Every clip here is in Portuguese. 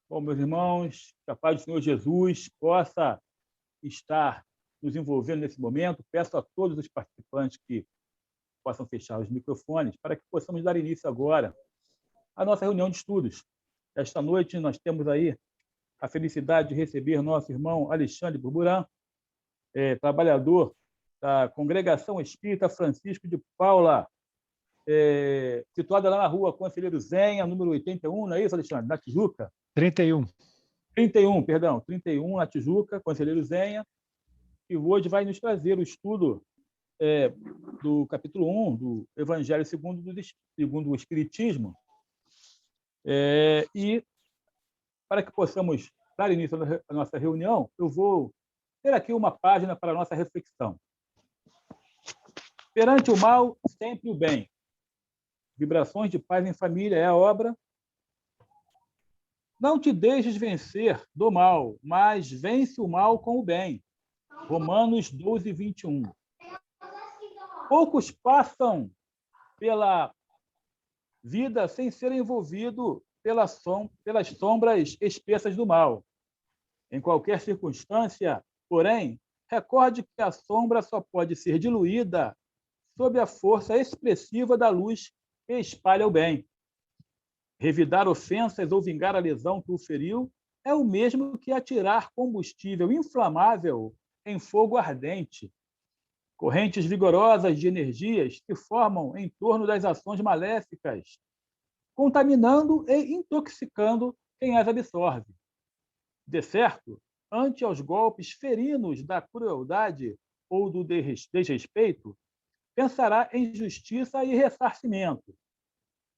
Bom, meus irmãos, que a paz do Senhor Jesus possa estar nos envolvendo nesse momento. Peço a todos os participantes que possam fechar os microfones para que possamos dar início agora à nossa reunião de estudos. Esta noite nós temos aí a felicidade de receber nosso irmão Alexandre Burburan, trabalhador da Congregação Espírita Francisco de Paula, situada lá na rua Conselheiro Zenha, número 81, não é isso, Alexandre? Na Tijuca? 31. 31, na Tijuca, Conselheiro Zenha, e hoje vai nos trazer o estudo do capítulo 1 do Evangelho segundo o Espiritismo. E para que possamos dar início à nossa reunião, eu vou ter aqui uma página para a nossa reflexão. Perante o mal, sempre o bem. Vibrações de paz em família é a obra. Não te deixes vencer do mal, mas vence o mal com o bem. Romanos 12, 21. Poucos passam pela vida sem serem envolvidos pelas sombras espessas do mal. Em qualquer circunstância, porém, recorde que a sombra só pode ser diluída sob a força expressiva da luz que espalha o bem. Revidar ofensas ou vingar a lesão que o feriu é o mesmo que atirar combustível inflamável em fogo ardente. Correntes vigorosas de energias se formam em torno das ações maléficas, contaminando e intoxicando quem as absorve. De certo, ante aos golpes ferinos da crueldade ou do desrespeito, pensará em justiça e ressarcimento.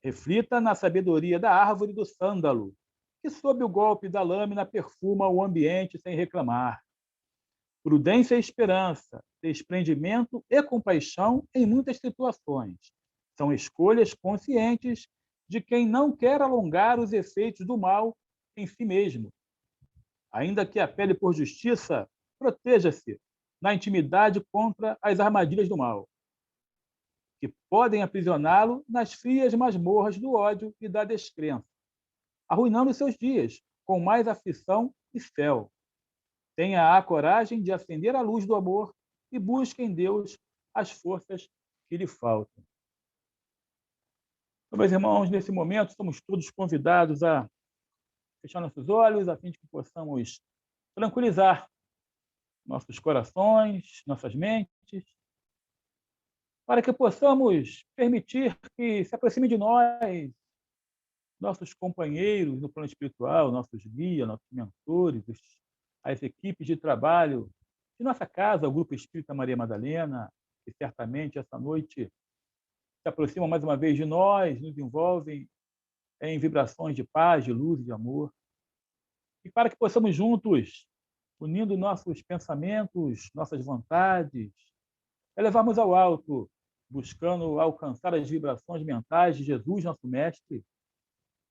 Reflita na sabedoria da árvore do sândalo, que sob o golpe da lâmina perfuma o ambiente sem reclamar. Prudência e esperança, desprendimento e compaixão em muitas situações. São escolhas conscientes de quem não quer alongar os efeitos do mal em si mesmo. Ainda que apele por justiça, proteja-se na intimidade contra as armadilhas do mal, que podem aprisioná-lo nas frias masmorras do ódio e da descrença, arruinando seus dias com mais aflição e fel. Tenha a coragem de acender a luz do amor e busque em Deus as forças que lhe faltam. Então, meus irmãos, nesse momento, estamos todos convidados a fechar nossos olhos, a fim de que possamos tranquilizar nossos corações, nossas mentes, para que possamos permitir que se aproxime de nós nossos companheiros no plano espiritual, nossos guias, nossos mentores, as equipes de trabalho de nossa casa, o Grupo Espírita Maria Madalena, que certamente essa noite se aproximam mais uma vez de nós, nos envolvem em vibrações de paz, de luz e de amor. E para que possamos juntos, unindo nossos pensamentos, nossas vontades, elevarmos ao alto, buscando alcançar as vibrações mentais de Jesus, nosso Mestre,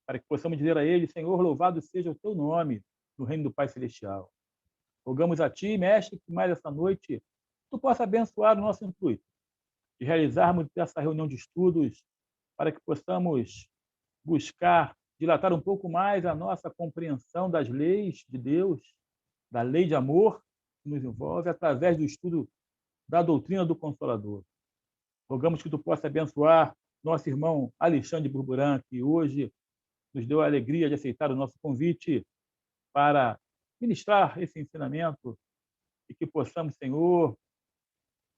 para que possamos dizer a Ele: Senhor, louvado seja o Teu nome no reino do Pai Celestial. Rogamos a Ti, Mestre, que mais essa noite Tu possa abençoar o nosso intuito de realizarmos essa reunião de estudos, para que possamos buscar dilatar um pouco mais a nossa compreensão das leis de Deus, da lei de amor que nos envolve, através do estudo da doutrina do Consolador. Rogamos que Tu possa abençoar nosso irmão Alexandre Burburan, que hoje nos deu a alegria de aceitar o nosso convite para ministrar esse ensinamento, e que possamos, Senhor,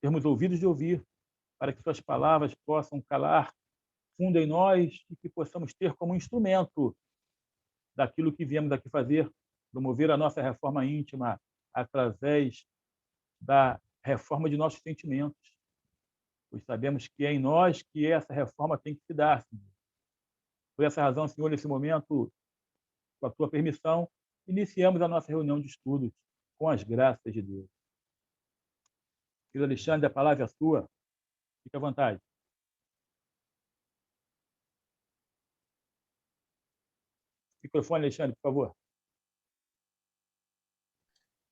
termos ouvidos de ouvir, para que Suas palavras possam calar fundo em nós e que possamos ter como instrumento daquilo que viemos aqui fazer, promover a nossa reforma íntima através da reforma de nossos sentimentos, pois sabemos que é em nós que essa reforma tem que se dar, Senhor. Por essa razão, Senhor, nesse momento, com a Tua permissão, iniciamos a nossa reunião de estudos com as graças de Deus. Querido Alexandre, a palavra é sua. Fique à vontade. Microfone, Alexandre, por favor.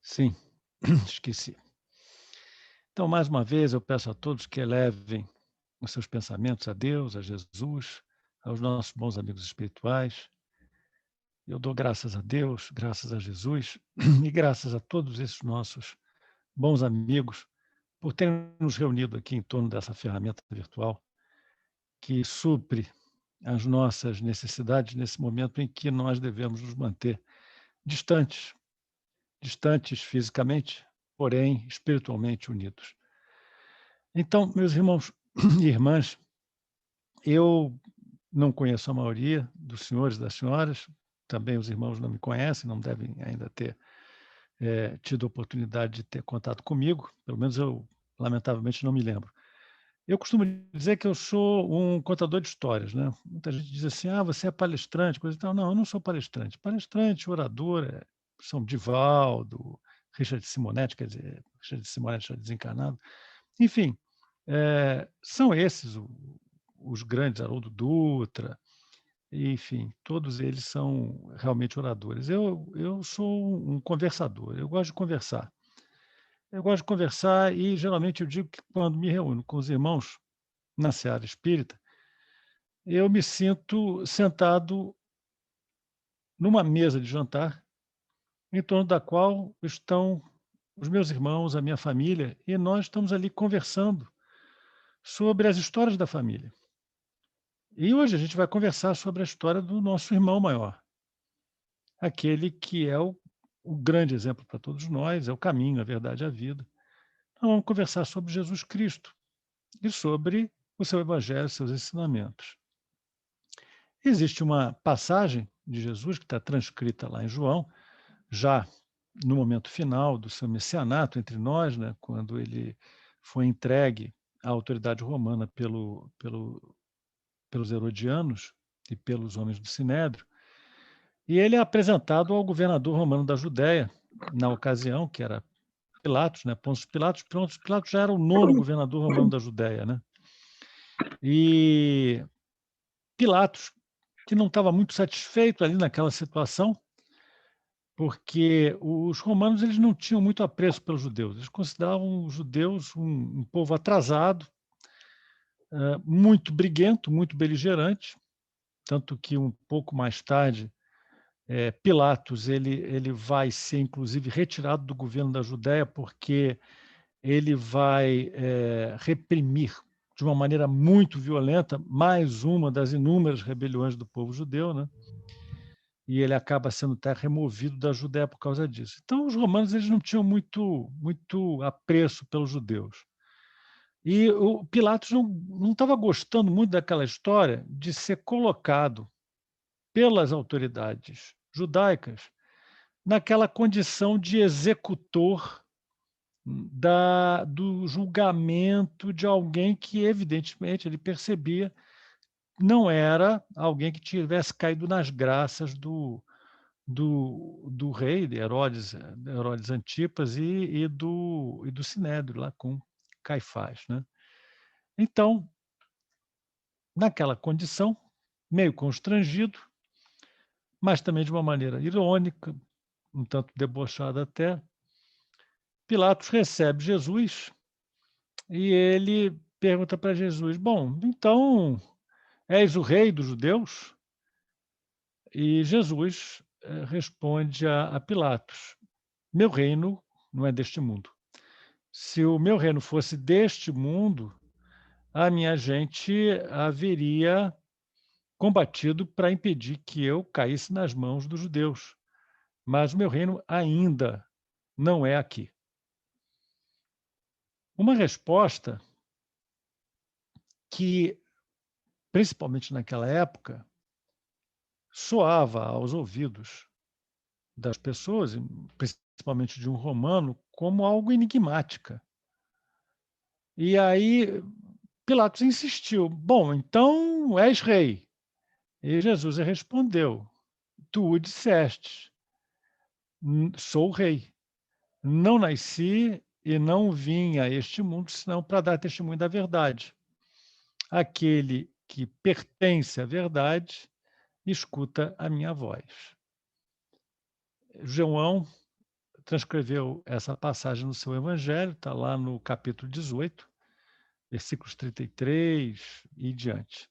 Sim, esqueci. Então, mais uma vez, eu peço a todos que elevem os seus pensamentos a Deus, a Jesus, aos nossos bons amigos espirituais, Eu dou graças a Deus, graças a Jesus e graças a todos esses nossos bons amigos por terem nos reunido aqui em torno dessa ferramenta virtual que supre as nossas necessidades nesse momento em que nós devemos nos manter distantes, distantes fisicamente, porém espiritualmente unidos. Então, meus irmãos e irmãs, eu não conheço a maioria dos senhores e das senhoras, também os irmãos não me conhecem, não devem ainda ter tido a oportunidade de ter contato comigo, pelo menos eu, lamentavelmente, não me lembro. Eu costumo dizer que eu sou um contador de histórias, né? Muita gente diz assim, você é palestrante, coisa e tal. Não, eu não sou palestrante. Palestrante, orador, são Divaldo, Richard Simonetti, quer dizer, Richard Simonetti já desencarnado. Enfim, são esses os grandes, Haroldo Dutra, enfim, todos eles são realmente oradores. Eu sou um conversador, eu gosto de conversar. Eu gosto de conversar e, geralmente, eu digo que quando me reúno com os irmãos na seara espírita, eu me sinto sentado numa mesa de jantar, em torno da qual estão os meus irmãos, a minha família, e nós estamos ali conversando sobre as histórias da família. E hoje a gente vai conversar sobre a história do nosso irmão maior, aquele que é o grande exemplo para todos nós, é o caminho, a verdade, a vida. Então, vamos conversar sobre Jesus Cristo e sobre o seu evangelho, seus ensinamentos. Existe uma passagem de Jesus que está transcrita lá em João, já no momento final do seu messianato entre nós, né, quando ele foi entregue à autoridade romana pelos herodianos e pelos homens do Sinédrio, e ele é apresentado ao governador romano da Judéia, na ocasião, que era Pilatos, né, Pôncio Pilatos. Pôncio Pilatos já era o 9º governador romano da Judéia, né? E Pilatos, que não estava muito satisfeito ali naquela situação, porque os romanos eles não tinham muito apreço pelos judeus. Eles consideravam os judeus um povo atrasado, muito briguento, muito beligerante, tanto que um pouco mais tarde Pilatos ele vai ser inclusive retirado do governo da Judéia porque ele vai reprimir de uma maneira muito violenta mais uma das inúmeras rebeliões do povo judeu, né? E ele acaba sendo até removido da Judéia por causa disso. Então, os romanos eles não tinham muito apreço pelos judeus. E o Pilatos não estava gostando muito daquela história de ser colocado pelas autoridades judaicas naquela condição de executor do julgamento de alguém que, evidentemente, ele percebia não era alguém que tivesse caído nas graças do rei, de Herodes Antipas e do Sinédrio, lá com Caifás, né? Então, naquela condição, meio constrangido, mas também de uma maneira irônica, um tanto debochada até, Pilatos recebe Jesus e ele pergunta para Jesus: bom, então, és o rei dos judeus? E Jesus responde a Pilatos: meu reino não é deste mundo. Se o meu reino fosse deste mundo, a minha gente haveria combatido para impedir que eu caísse nas mãos dos judeus. Mas o meu reino ainda não é aqui. Uma resposta que, principalmente naquela época, soava aos ouvidos das pessoas, principalmente de um romano, como algo enigmática. E aí Pilatos insistiu: bom, então és rei. E Jesus respondeu: tu o disseste, sou rei. Não nasci e não vim a este mundo senão para dar testemunho da verdade. Aquele que pertence à verdade escuta a minha voz. João transcreveu essa passagem no seu evangelho, está lá no capítulo 18, versículos 33 e diante.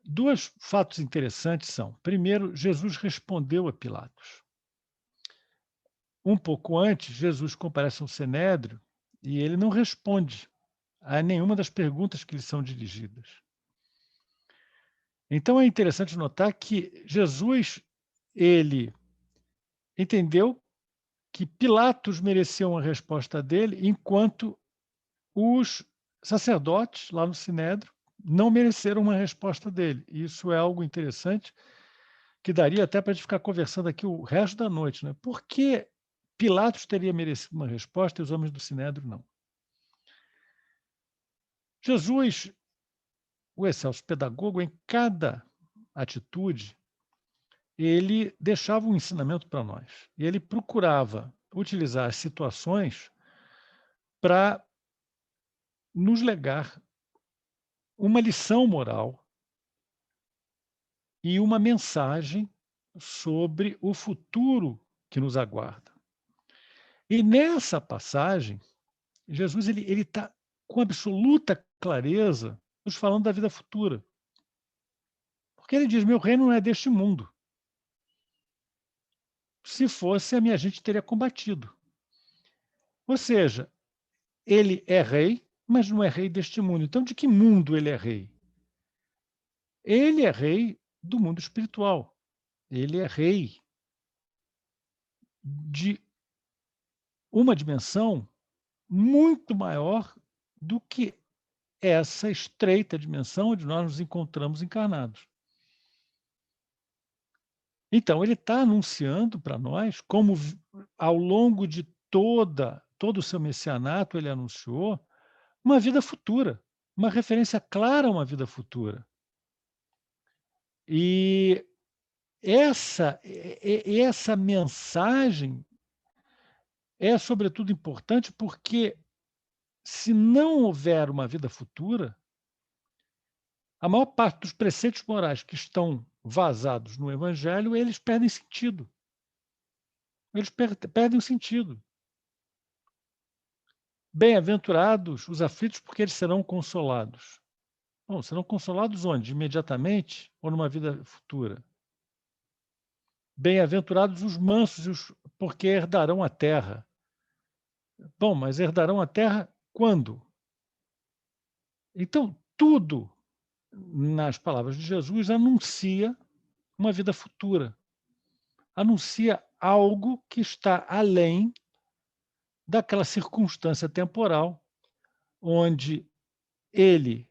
dois fatos interessantes são: primeiro, Jesus respondeu a Pilatos. Um pouco antes, Jesus comparece ao Sinédrio e ele não responde a nenhuma das perguntas que lhe são dirigidas. Então é interessante notar que Jesus, ele entendeu que Pilatos merecia uma resposta dele, enquanto os sacerdotes lá no Sinédrio não mereceram uma resposta dele. Isso é algo interessante que daria até para a gente ficar conversando aqui o resto da noite, né? Por que Pilatos teria merecido uma resposta e os homens do Sinédrio não? Jesus, o excelso pedagogo, em cada atitude, ele deixava um ensinamento para nós. E ele procurava utilizar as situações para nos legar uma lição moral e uma mensagem sobre o futuro que nos aguarda. E nessa passagem, Jesus ele está com absoluta clareza nos falando da vida futura. Porque ele diz: meu reino não é deste mundo. Se fosse, a minha gente teria combatido. Ou seja, ele é rei, mas não é rei deste mundo. Então, de que mundo ele é rei? Ele é rei do mundo espiritual. Ele é rei de uma dimensão muito maior do que essa estreita dimensão onde nós nos encontramos encarnados. Então, ele está anunciando para nós, como ao longo de todo o seu messianato ele anunciou, uma vida futura, uma referência clara a uma vida futura. E essa mensagem é, sobretudo, importante porque, se não houver uma vida futura, a maior parte dos preceitos morais que estão vazados no Evangelho, eles perdem sentido. Eles perdem o sentido. Bem-aventurados os aflitos, porque eles serão consolados. Bom, serão consolados onde? Imediatamente ou numa vida futura? Bem-aventurados os mansos, porque herdarão a terra. Bom, mas herdarão a terra quando? Então, tudo, nas palavras de Jesus, anuncia uma vida futura. Anuncia algo que está além daquela circunstância temporal onde ele,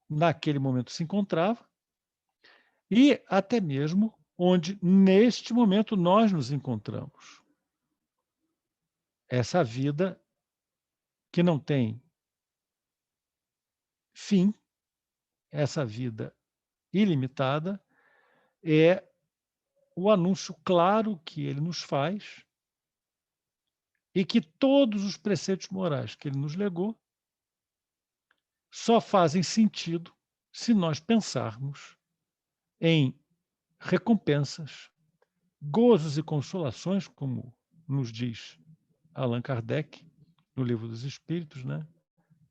naquele momento, se encontrava e até mesmo onde, neste momento, nós nos encontramos. Essa vida que não tem fim, essa vida ilimitada, é o anúncio claro que ele nos faz e que todos os preceitos morais que ele nos legou só fazem sentido se nós pensarmos em recompensas, gozos e consolações, como nos diz Allan Kardec no Livro dos Espíritos, né?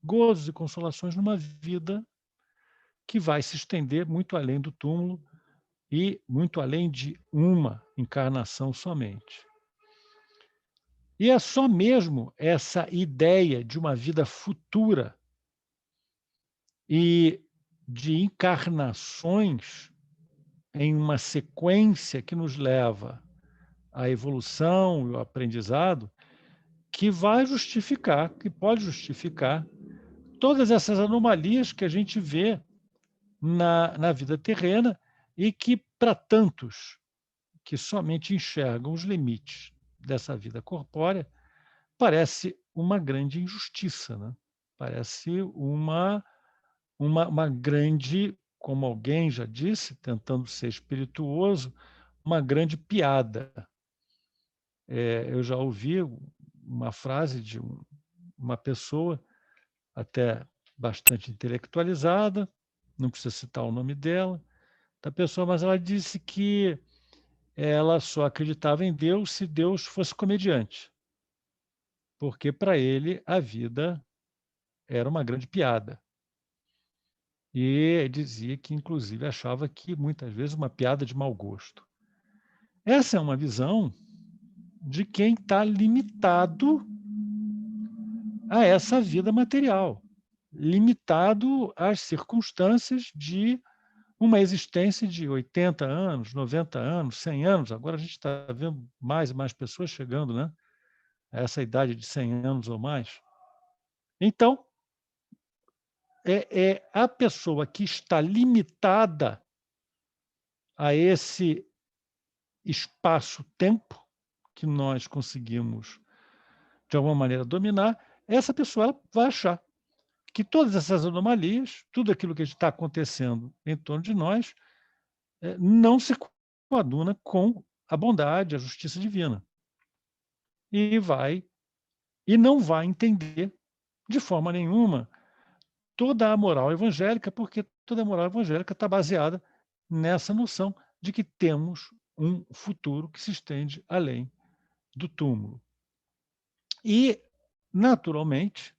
Gozos e consolações numa vida que vai se estender muito além do túmulo e muito além de uma encarnação somente. E é só mesmo essa ideia de uma vida futura e de encarnações em uma sequência que nos leva à evolução e ao aprendizado, que vai justificar, que pode justificar todas essas anomalias que a gente vê na vida terrena e que, para tantos que somente enxergam os limites dessa vida corpórea, parece uma grande injustiça, né? Parece uma grande, como alguém já disse, tentando ser espirituoso, uma grande piada. Eu já ouvi uma frase de uma pessoa, até bastante intelectualizada, não precisa citar o nome dela, da pessoa, mas ela disse que ela só acreditava em Deus se Deus fosse comediante, porque para ele a vida era uma grande piada. E dizia que, inclusive, achava que, muitas vezes, uma piada de mau gosto. Essa é uma visão de quem está limitado a essa vida material, limitado às circunstâncias de uma existência de 80 anos, 90 anos, 100 anos. Agora a gente está vendo mais e mais pessoas chegando, né, a essa idade de 100 anos ou mais. Então, é a pessoa que está limitada a esse espaço-tempo que nós conseguimos, de alguma maneira, dominar, essa pessoa ela vai achar que todas essas anomalias, tudo aquilo que está acontecendo em torno de nós, não se coaduna com a bondade, a justiça divina. E não vai entender, de forma nenhuma, toda a moral evangélica, porque toda a moral evangélica está baseada nessa noção de que temos um futuro que se estende além do túmulo. E, naturalmente,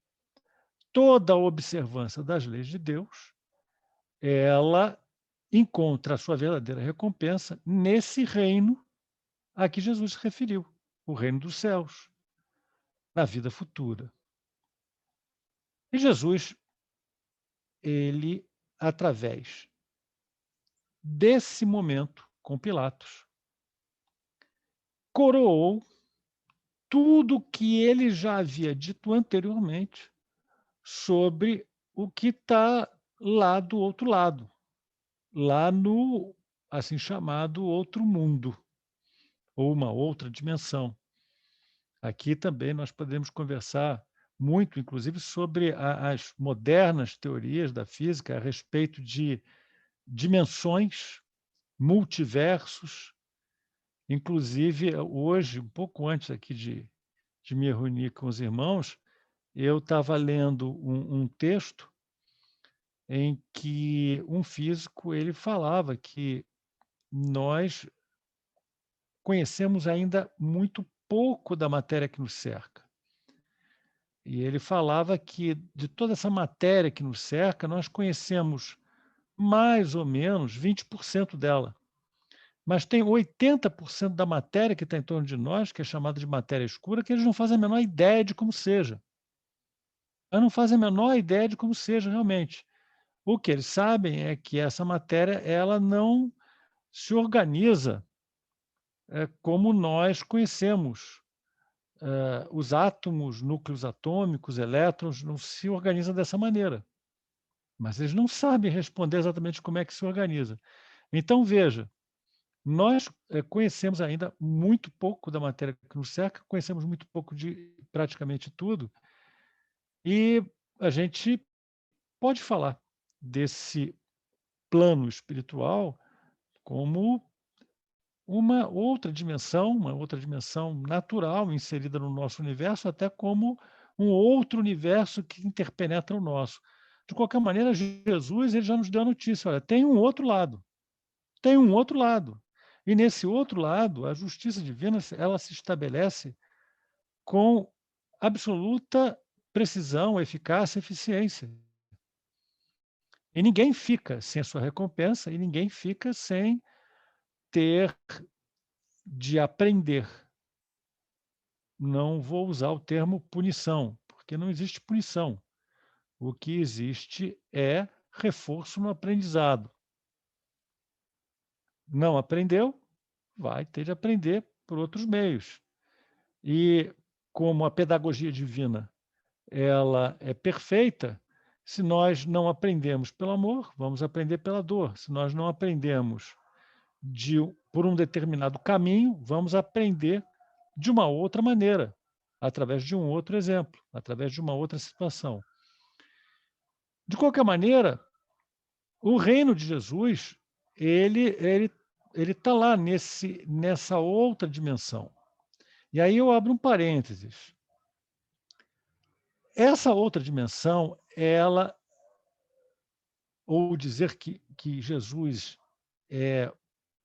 toda a observância das leis de Deus, ela encontra a sua verdadeira recompensa nesse reino a que Jesus se referiu, o reino dos céus, na vida futura. E Jesus, ele, através desse momento com Pilatos, coroou tudo que ele já havia dito anteriormente sobre o que está lá do outro lado, lá no assim chamado outro mundo, ou uma outra dimensão. Aqui também nós podemos conversar muito, inclusive, sobre as modernas teorias da física a respeito de dimensões, multiversos. Inclusive, hoje, um pouco antes aqui de me reunir com os irmãos, eu estava lendo um texto em que um físico ele falava que nós conhecemos ainda muito pouco da matéria que nos cerca. E ele falava que de toda essa matéria que nos cerca, nós conhecemos mais ou menos 20% dela. Mas tem 80% da matéria que está em torno de nós, que é chamada de matéria escura, que eles não fazem a menor ideia de como seja. Eles não fazem a menor ideia de como seja realmente. O que eles sabem é que essa matéria ela não se organiza como nós conhecemos. Os átomos, núcleos atômicos, elétrons, não se organizam dessa maneira. Mas eles não sabem responder exatamente como é que se organiza. Então, veja, nós conhecemos ainda muito pouco da matéria que nos cerca, conhecemos muito pouco de praticamente tudo, e a gente pode falar desse plano espiritual como uma outra dimensão natural inserida no nosso universo, até como um outro universo que interpenetra o nosso. De qualquer maneira, Jesus ele já nos deu a notícia: olha, tem um outro lado. Tem um outro lado. E nesse outro lado, a justiça divina ela se estabelece com absoluta precisão, eficácia, eficiência. E ninguém fica sem a sua recompensa e ninguém fica sem ter de aprender. Não vou usar o termo punição, porque não existe punição. O que existe é reforço no aprendizado. Não aprendeu, vai ter de aprender por outros meios. E como a pedagogia divina ela é perfeita, se nós não aprendemos pelo amor, vamos aprender pela dor. Se nós não aprendemos por um determinado caminho, vamos aprender de uma outra maneira, através de um outro exemplo, através de uma outra situação. De qualquer maneira, o reino de Jesus, ele está lá nessa outra dimensão. E aí eu abro um parênteses. Essa outra dimensão, ou dizer que Jesus é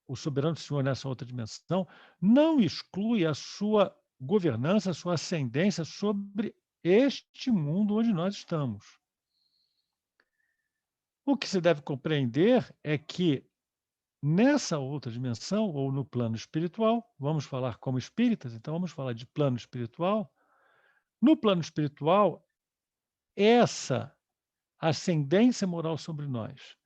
o soberano Senhor nessa outra dimensão, não exclui a sua governança, a sua ascendência sobre este mundo onde nós estamos. O que se deve compreender é que nessa outra dimensão, ou no plano espiritual, vamos falar como espíritas, então vamos falar de plano espiritual. No plano espiritual, essa ascendência moral sobre nós,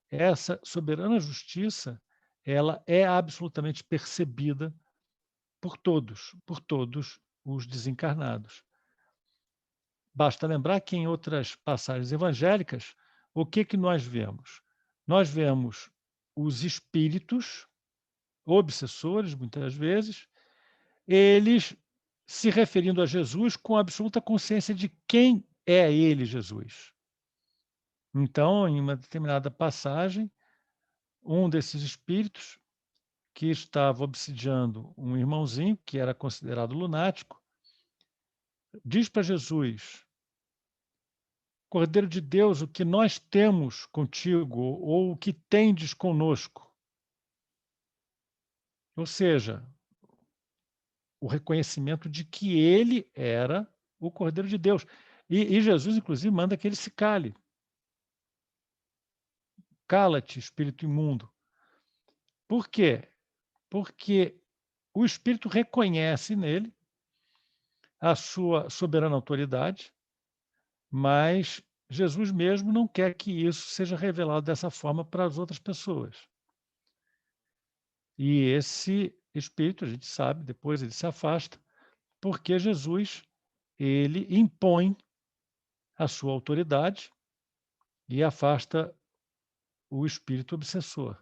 essa soberana justiça, ela é absolutamente percebida por todos os desencarnados. Basta lembrar que em outras passagens evangélicas, o que nós vemos? Nós vemos os espíritos obsessores, muitas vezes, eles se referindo a Jesus com absoluta consciência de quem é ele, Jesus. Então, em uma determinada passagem, um desses espíritos que estava obsidiando um irmãozinho que era considerado lunático, diz para Jesus: Cordeiro de Deus, o que nós temos contigo, ou o que tendes conosco? Ou seja, o reconhecimento de que ele era o Cordeiro de Deus. E Jesus, inclusive, manda que ele se cale. Cala-te, espírito imundo. Por quê? Porque o espírito reconhece nele a sua soberana autoridade, mas Jesus mesmo não quer que isso seja revelado dessa forma para as outras pessoas. E esse espírito, a gente sabe, depois ele se afasta, porque Jesus, ele impõe a sua autoridade e afasta o espírito obsessor.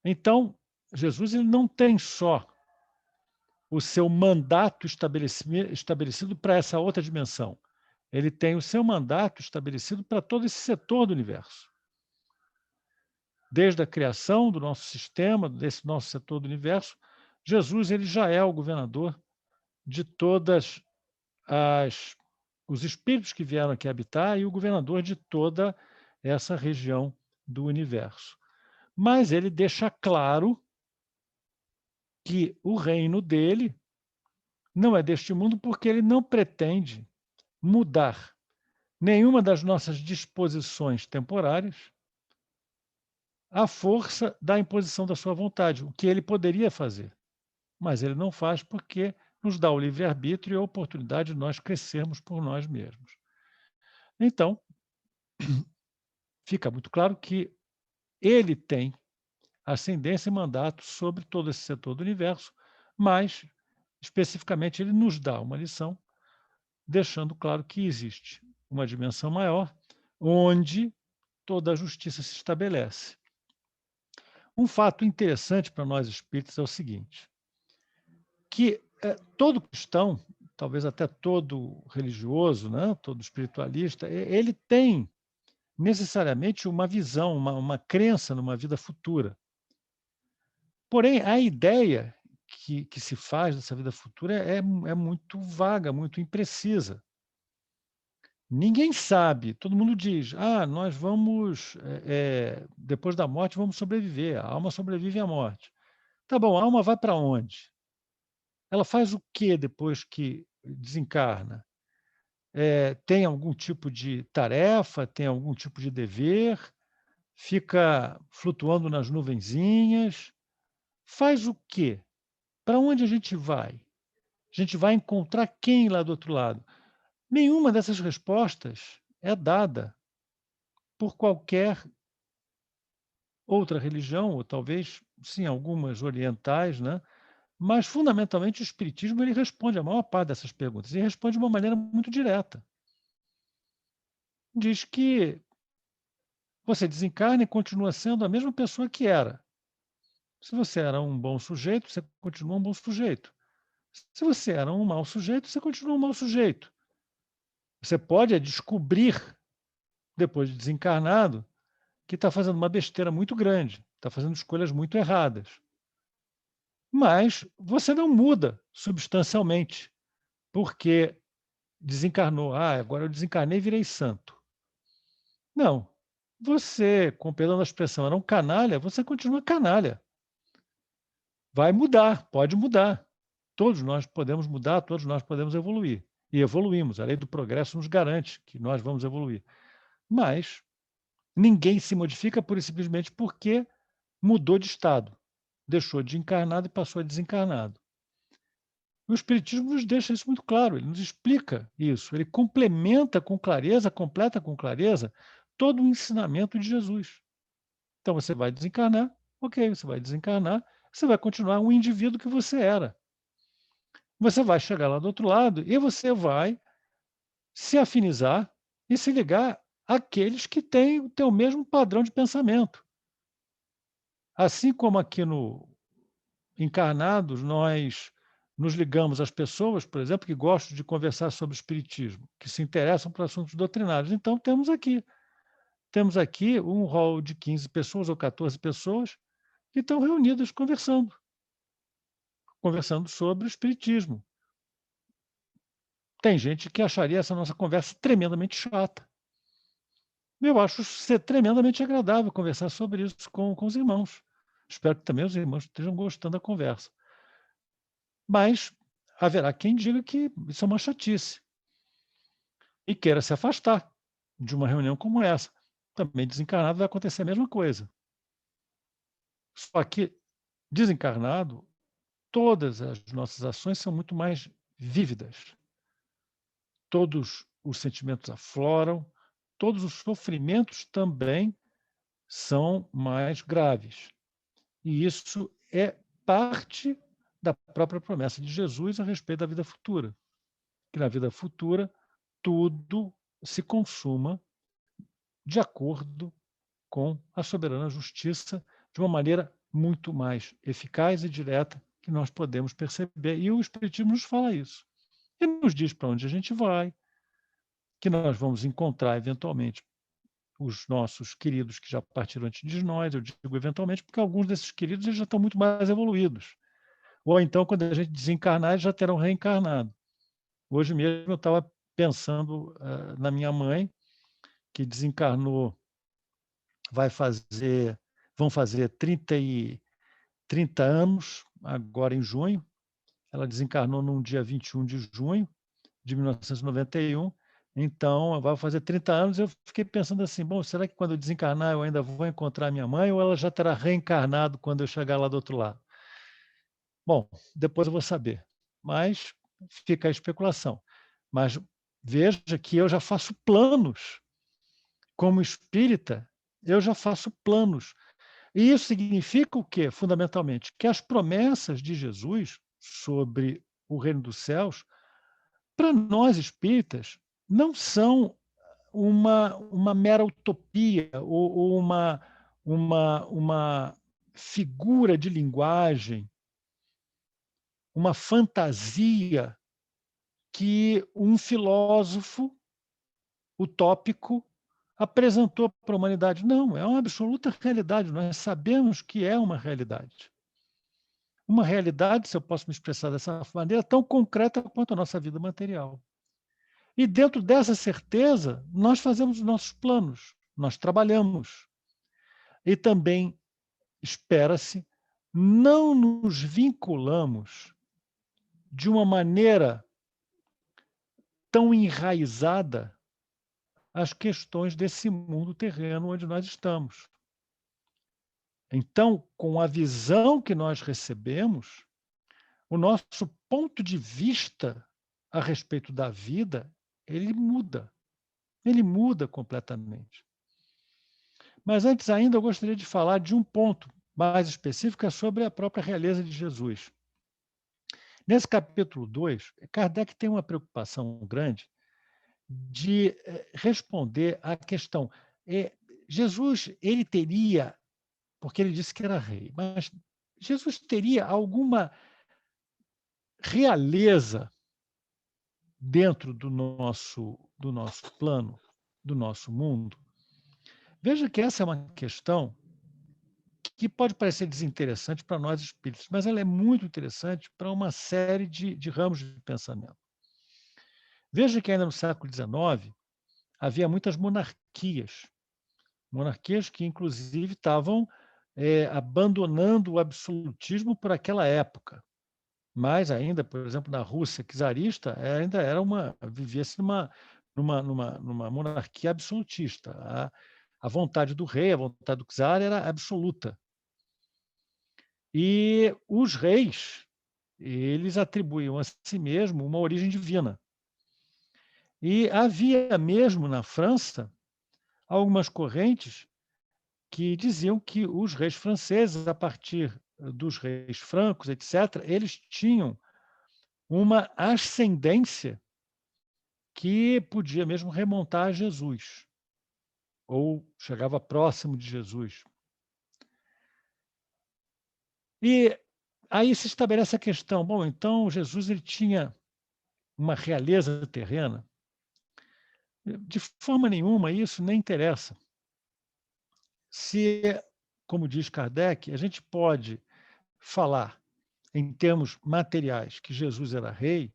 Então, Jesus ele não tem só o seu mandato estabelecido para essa outra dimensão. Ele tem o seu mandato estabelecido para todo esse setor do universo. Desde a criação do nosso sistema, desse nosso setor do universo, Jesus ele já é o governador de todas os espíritos que vieram aqui habitar e o governador de toda essa região do universo. Mas ele deixa claro que o reino dele não é deste mundo porque ele não pretende mudar nenhuma das nossas disposições temporárias à força da imposição da sua vontade, o que ele poderia fazer. Mas ele não faz porque nos dá o livre-arbítrio e a oportunidade de nós crescermos por nós mesmos. Então, fica muito claro que ele tem ascendência e mandato sobre todo esse setor do universo, mas, especificamente, ele nos dá uma lição, deixando claro que existe uma dimensão maior, onde toda a justiça se estabelece. Um fato interessante para nós espíritas é o seguinte, que todo cristão, talvez até todo religioso, né, todo espiritualista, ele tem necessariamente uma visão, uma crença numa vida futura. Porém, a ideia que se faz dessa vida futura é muito vaga, muito imprecisa. Ninguém sabe, todo mundo diz, nós vamos, depois da morte, vamos sobreviver, a alma sobrevive à morte. Tá bom, a alma vai para onde? Ela faz o quê depois que desencarna? Tem algum tipo de tarefa, tem algum tipo de dever, fica flutuando nas nuvenzinhas, faz o quê? Para onde a gente vai? A gente vai encontrar quem lá do outro lado? Nenhuma dessas respostas é dada por qualquer outra religião, ou talvez, sim, algumas orientais, né? Mas, fundamentalmente, o espiritismo ele responde a maior parte dessas perguntas, e responde de uma maneira muito direta. Diz que você desencarna e continua sendo a mesma pessoa que era. Se você era um bom sujeito, você continua um bom sujeito. Se você era um mau sujeito, você continua um mau sujeito. Você pode descobrir, depois de desencarnado, que está fazendo uma besteira muito grande, está fazendo escolhas muito erradas. Mas você não muda substancialmente, porque desencarnou. Agora eu desencarnei e virei santo. Não. Você, com perdão da expressão, era um canalha, você continua canalha. Vai mudar, pode mudar. Todos nós podemos mudar, todos nós podemos evoluir. E evoluímos. A lei do progresso nos garante que nós vamos evoluir. Mas Ninguém se modifica pura e simplesmente porque mudou de estado. Deixou de encarnado e passou a desencarnado. O Espiritismo nos deixa isso muito claro, ele nos explica isso, ele complementa com clareza, completa com clareza todo o ensinamento de Jesus. Então você vai desencarnar, ok, você vai desencarnar, você vai continuar o indivíduo que você era. Você vai chegar lá do outro lado e você vai se afinizar e se ligar àqueles que têm o teu mesmo padrão de pensamento. Assim como aqui no Encarnados, nós nos ligamos às pessoas, por exemplo, que gostam de conversar sobre espiritismo, que se interessam por assuntos doutrinários. Então, temos aqui um hall de 15 pessoas ou 14 pessoas que estão reunidas conversando sobre o espiritismo. Tem gente que acharia essa nossa conversa tremendamente chata. Eu acho ser tremendamente agradável conversar sobre isso com os irmãos. Espero que também os irmãos estejam gostando da conversa. Mas haverá quem diga que isso é uma chatice e queira se afastar de uma reunião como essa. Também desencarnado vai acontecer a mesma coisa. Só que, desencarnado, todas as nossas ações são muito mais vívidas. Todos os sentimentos afloram, todos os sofrimentos também são mais graves. E isso é parte da própria promessa de Jesus a respeito da vida futura. Que na vida futura tudo se consuma de acordo com a soberana justiça, de uma maneira muito mais eficaz e direta que nós podemos perceber. E o Espiritismo nos fala isso. E nos diz para onde a gente vai, que nós vamos encontrar, eventualmente, os nossos queridos que já partiram antes de nós, eu digo eventualmente, porque alguns desses queridos eles já estão muito mais evoluídos. Ou então, quando a gente desencarnar, eles já terão reencarnado. Hoje mesmo eu estava pensando na minha mãe, que desencarnou, vão fazer 30 anos, agora em junho. Ela desencarnou no dia 21 de junho de 1991. Então, vai fazer 30 anos. Eu fiquei pensando assim, bom, será que quando eu desencarnar eu ainda vou encontrar minha mãe ou ela já terá reencarnado quando eu chegar lá do outro lado? Bom, depois eu vou saber. Mas fica a especulação. Mas veja que eu já faço planos. Como espírita, eu já faço planos. E isso significa o quê, fundamentalmente? Que as promessas de Jesus sobre o reino dos céus, para nós espíritas, não são uma mera utopia ou uma figura de linguagem, uma fantasia que um filósofo utópico apresentou para a humanidade. Não, é uma absoluta realidade. Nós sabemos que é uma realidade. Uma realidade, se eu posso me expressar dessa maneira, tão concreta quanto a nossa vida material. E dentro dessa certeza, nós fazemos os nossos planos, nós trabalhamos. E também, espera-se, não nos vinculamos de uma maneira tão enraizada às questões desse mundo terreno onde nós estamos. Então, com a visão que nós recebemos, o nosso ponto de vista a respeito da vida, ele muda completamente. Mas antes ainda eu gostaria de falar de um ponto mais específico, que é sobre a própria realeza de Jesus. Nesse capítulo 2, Kardec tem uma preocupação grande de responder à questão. Jesus, ele teria, porque ele disse que era rei, mas Jesus teria alguma realeza dentro do nosso plano, do nosso mundo? Veja que essa é uma questão que pode parecer desinteressante para nós espíritos, mas ela é muito interessante para uma série de ramos de pensamento. Veja que ainda no século XIX havia muitas monarquias que inclusive estavam abandonando o absolutismo por aquela época. Mas ainda, por exemplo, na Rússia czarista, ainda vivia-se numa monarquia absolutista. A vontade do rei, a vontade do czar era absoluta. E os reis, eles atribuíam a si mesmo uma origem divina. E havia mesmo na França algumas correntes que diziam que os reis franceses, a partir dos reis francos, etc., eles tinham uma ascendência que podia mesmo remontar a Jesus, ou chegava próximo de Jesus. E aí se estabelece a questão, bom, então Jesus ele tinha uma realeza terrena? De forma nenhuma, isso nem interessa. Se, como diz Kardec, a gente pode falar em termos materiais que Jesus era rei,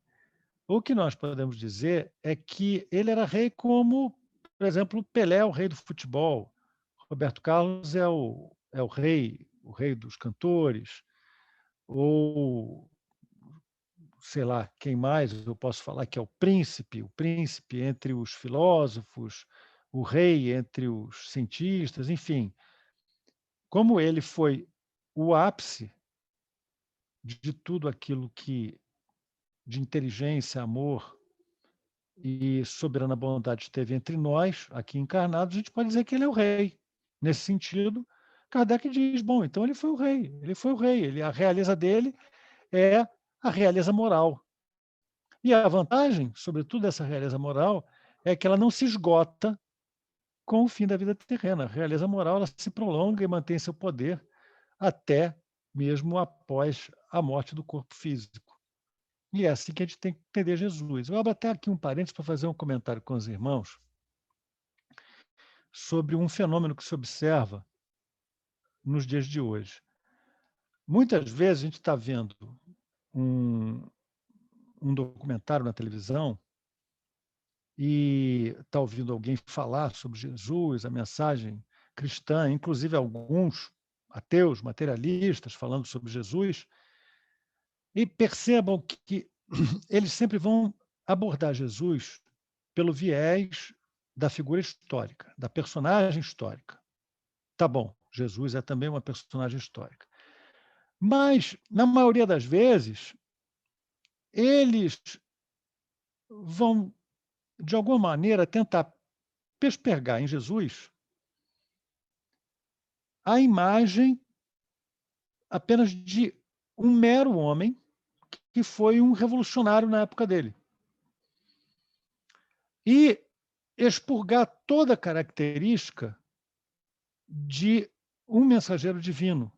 o que nós podemos dizer é que ele era rei como, por exemplo, Pelé é o rei do futebol, Roberto Carlos é o rei dos cantores, ou sei lá, quem mais eu posso falar que é o príncipe entre os filósofos, o rei entre os cientistas, enfim. Como ele foi o ápice de tudo aquilo que de inteligência, amor e soberana bondade teve entre nós, aqui encarnados, a gente pode dizer que ele é o rei. Nesse sentido, Kardec diz, bom, então ele foi o rei, a realeza dele é a realeza moral. E a vantagem, sobretudo dessa realeza moral, é que ela não se esgota com o fim da vida terrena. A realeza moral ela se prolonga e mantém seu poder até mesmo após a morte do corpo físico. E é assim que a gente tem que entender Jesus. Eu abro até aqui um parênteses para fazer um comentário com os irmãos sobre um fenômeno que se observa nos dias de hoje. Muitas vezes a gente está vendo um documentário na televisão e está ouvindo alguém falar sobre Jesus, a mensagem cristã, inclusive alguns ateus, materialistas, falando sobre Jesus, e percebam que eles sempre vão abordar Jesus pelo viés da figura histórica, da personagem histórica. Tá bom, Jesus é também uma personagem histórica. Mas, na maioria das vezes, eles vão, de alguma maneira, tentar pespergar em Jesus a imagem apenas de um mero homem que foi um revolucionário na época dele. E expurgar toda a característica de um mensageiro divino,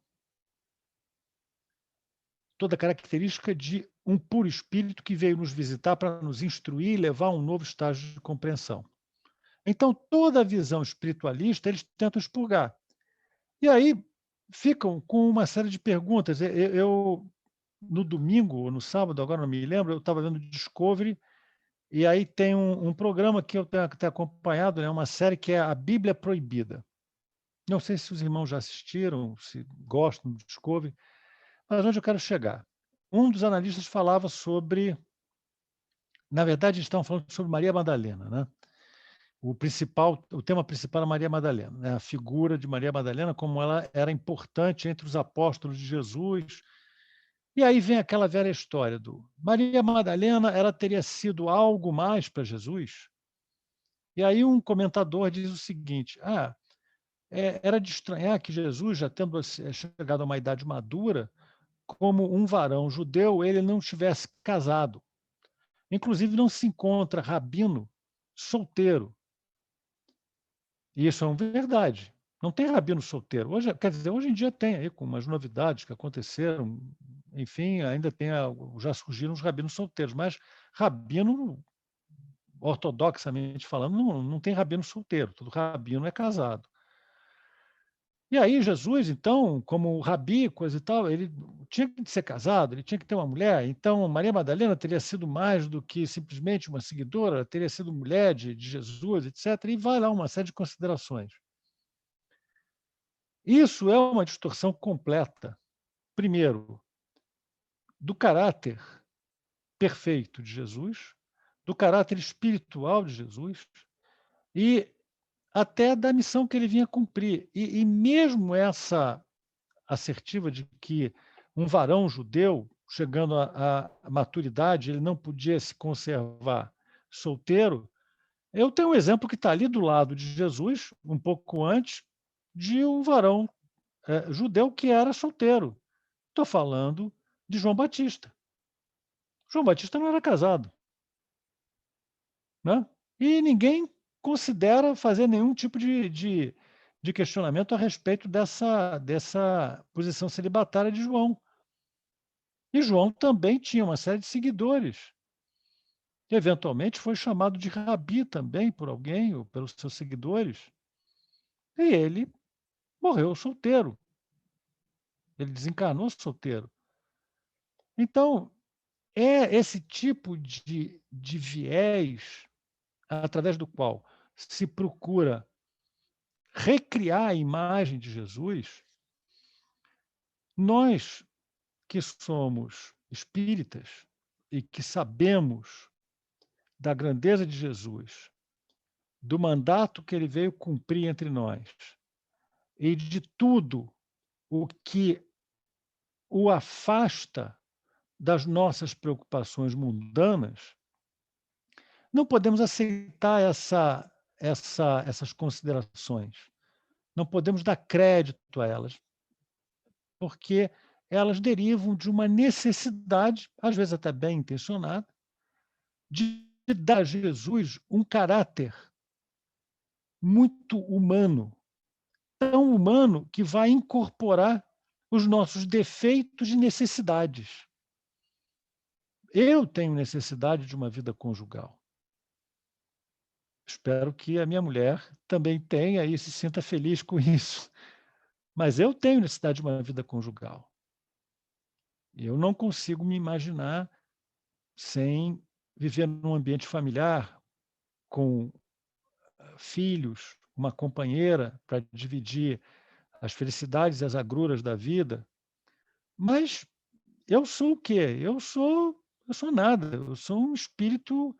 toda a característica de um puro espírito que veio nos visitar para nos instruir e levar a um novo estágio de compreensão. Então, toda a visão espiritualista eles tentam expurgar. E aí ficam com uma série de perguntas. Eu no domingo ou no sábado, agora não me lembro, eu estava vendo Discovery, e aí tem um programa que eu tenho acompanhado, né, uma série que é A Bíblia Proibida. Não sei se os irmãos já assistiram, se gostam do Discovery, mas onde eu quero chegar? Um dos analistas falava sobre, na verdade, eles estavam falando sobre Maria Madalena, né? O tema principal é Maria Madalena, né? A figura de Maria Madalena, como ela era importante entre os apóstolos de Jesus. E aí vem aquela velha história do Maria Madalena, ela teria sido algo mais para Jesus? E aí um comentador diz o seguinte: era de estranhar que Jesus, já tendo chegado a uma idade madura, como um varão judeu, ele não tivesse casado. Inclusive, não se encontra rabino solteiro. E isso é uma verdade. Não tem rabino solteiro. Hoje, quer dizer, hoje em dia tem aí, com umas novidades que aconteceram, enfim, ainda tem, já surgiram os rabinos solteiros, mas rabino, ortodoxamente falando, não tem rabino solteiro, todo rabino é casado. E aí Jesus, então, como rabi, coisa e tal, ele tinha que ser casado, ele tinha que ter uma mulher. Então, Maria Madalena teria sido mais do que simplesmente uma seguidora, teria sido mulher de Jesus, etc. E vai lá uma série de considerações. Isso é uma distorção completa, primeiro, do caráter perfeito de Jesus, do caráter espiritual de Jesus e até da missão que ele vinha cumprir. E mesmo essa assertiva de que um varão judeu, chegando à maturidade, ele não podia se conservar solteiro, eu tenho um exemplo que está ali do lado de Jesus, um pouco antes, de um varão judeu que era solteiro. Estou falando de João Batista. João Batista não era casado, né? E ninguém considera fazer nenhum tipo de questionamento a respeito dessa posição celibatária de João. E João também tinha uma série de seguidores. Eventualmente foi chamado de rabi também por alguém, ou pelos seus seguidores. E ele morreu solteiro. Ele desencarnou solteiro. Então, é esse tipo de viés através do qual se procura recriar a imagem de Jesus. Nós que somos espíritas e que sabemos da grandeza de Jesus, do mandato que ele veio cumprir entre nós e de tudo o que o afasta das nossas preocupações mundanas, não podemos aceitar essas considerações. Não podemos dar crédito a elas, porque elas derivam de uma necessidade, às vezes até bem intencionada, de dar a Jesus um caráter muito humano, tão humano que vai incorporar os nossos defeitos e necessidades. Eu tenho necessidade de uma vida conjugal. Espero que a minha mulher também tenha e se sinta feliz com isso. Mas eu tenho necessidade de uma vida conjugal. Eu não consigo me imaginar sem viver num ambiente familiar, com filhos, uma companheira para dividir as felicidades e as agruras da vida. Mas eu sou o quê? Eu sou nada, eu sou um espírito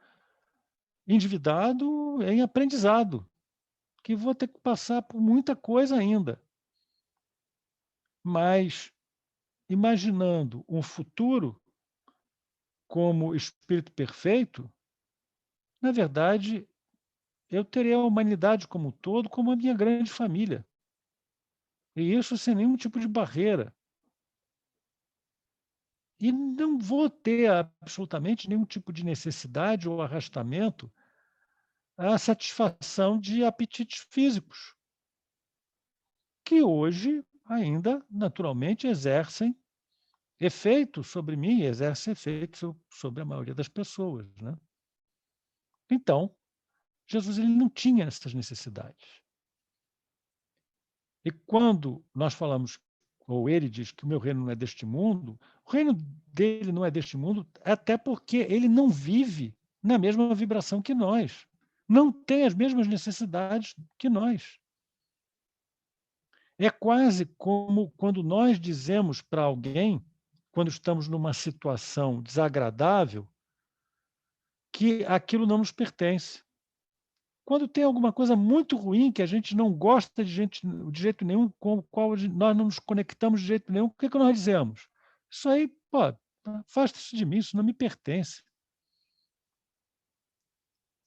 endividado em aprendizado, que vou ter que passar por muita coisa ainda. Mas imaginando um futuro como espírito perfeito, na verdade, eu terei a humanidade como um todo como a minha grande família. E isso sem nenhum tipo de barreira. E não vou ter absolutamente nenhum tipo de necessidade ou arrastamento à satisfação de apetites físicos, que hoje ainda, naturalmente, exercem efeito sobre mim, exercem efeito sobre a maioria das pessoas, né? Então, Jesus ele não tinha essas necessidades. E quando nós falamos, ou ele diz que o meu reino não é deste mundo, o reino dele não é deste mundo, até porque ele não vive na mesma vibração que nós, não tem as mesmas necessidades que nós. É quase como quando nós dizemos para alguém, quando estamos numa situação desagradável, que aquilo não nos pertence. Quando tem alguma coisa muito ruim que a gente não gosta de jeito nenhum, com o qual nós não nos conectamos de jeito nenhum, o que nós dizemos? Isso aí, pô, afasta-se de mim, isso não me pertence.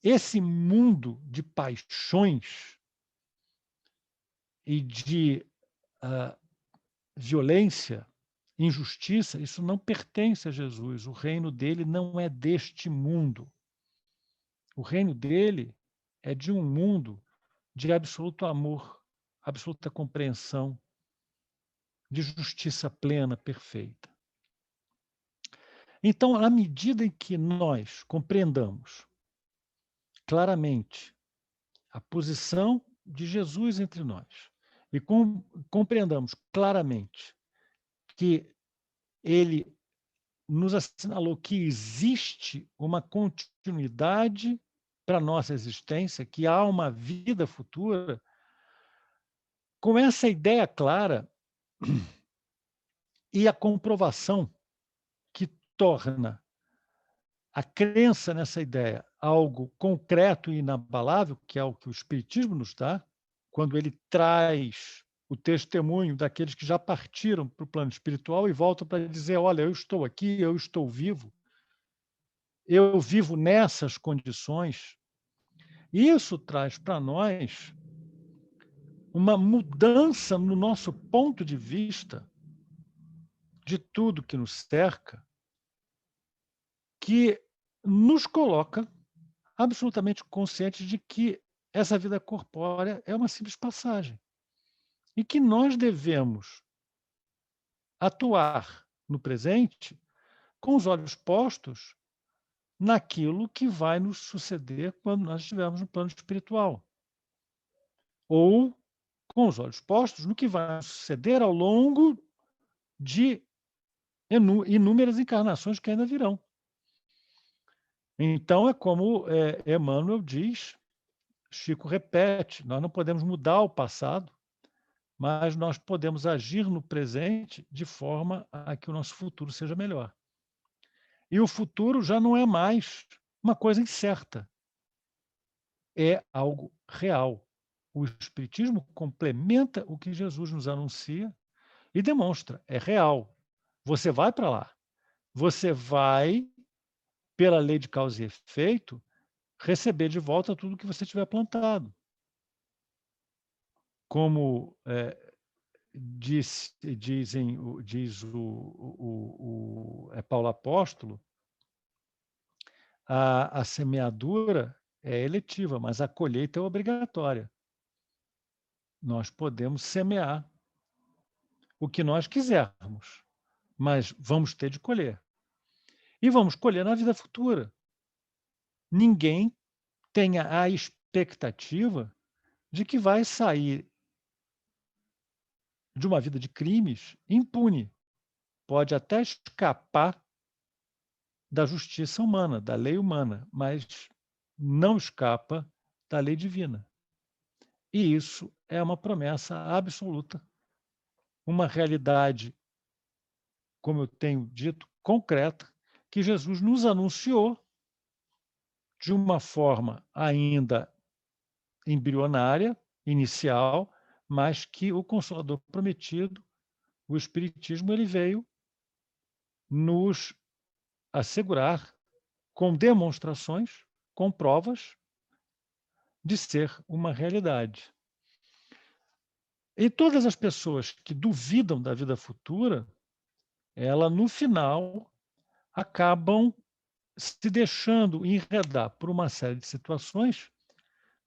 Esse mundo de paixões e de violência, injustiça, isso não pertence a Jesus. O reino dele não é deste mundo. O reino dele é de um mundo de absoluto amor, absoluta compreensão, de justiça plena, perfeita. Então, à medida em que nós compreendamos claramente a posição de Jesus entre nós e compreendamos claramente que ele nos assinalou que existe uma continuidade para a nossa existência, que há uma vida futura, com essa ideia clara e a comprovação que torna a crença nessa ideia algo concreto e inabalável, que é o que o Espiritismo nos dá, quando ele traz o testemunho daqueles que já partiram para o plano espiritual e voltam para dizer: olha, eu estou aqui, eu estou vivo, eu vivo nessas condições. Isso traz para nós uma mudança no nosso ponto de vista de tudo que nos cerca, que nos coloca absolutamente conscientes de que essa vida corpórea é uma simples passagem e que nós devemos atuar no presente com os olhos postos naquilo que vai nos suceder quando nós estivermos no plano espiritual, ou com os olhos postos no que vai nos suceder ao longo de inúmeras encarnações que ainda virão. Então, é como Emmanuel diz, Chico repete, nós não podemos mudar o passado, mas nós podemos agir no presente de forma a que o nosso futuro seja melhor. E o futuro já não é mais uma coisa incerta, é algo real. O Espiritismo complementa o que Jesus nos anuncia e demonstra, é real. Você vai para lá, você vai, pela lei de causa e efeito, receber de volta tudo que você tiver plantado. Como diz Paulo Apóstolo, a semeadura é eletiva, mas a colheita é obrigatória. Nós podemos semear o que nós quisermos, mas vamos ter de colher. E vamos colher na vida futura. Ninguém tenha a expectativa de que vai sair de uma vida de crimes impune. Pode até escapar da justiça humana, da lei humana, mas não escapa da lei divina. E isso é uma promessa absoluta, uma realidade, como eu tenho dito, concreta, que Jesus nos anunciou de uma forma ainda embrionária, inicial, mas que o Consolador prometido, o Espiritismo, ele veio nos assegurar com demonstrações, com provas de ser uma realidade. E todas as pessoas que duvidam da vida futura, ela no final acabam se deixando enredar por uma série de situações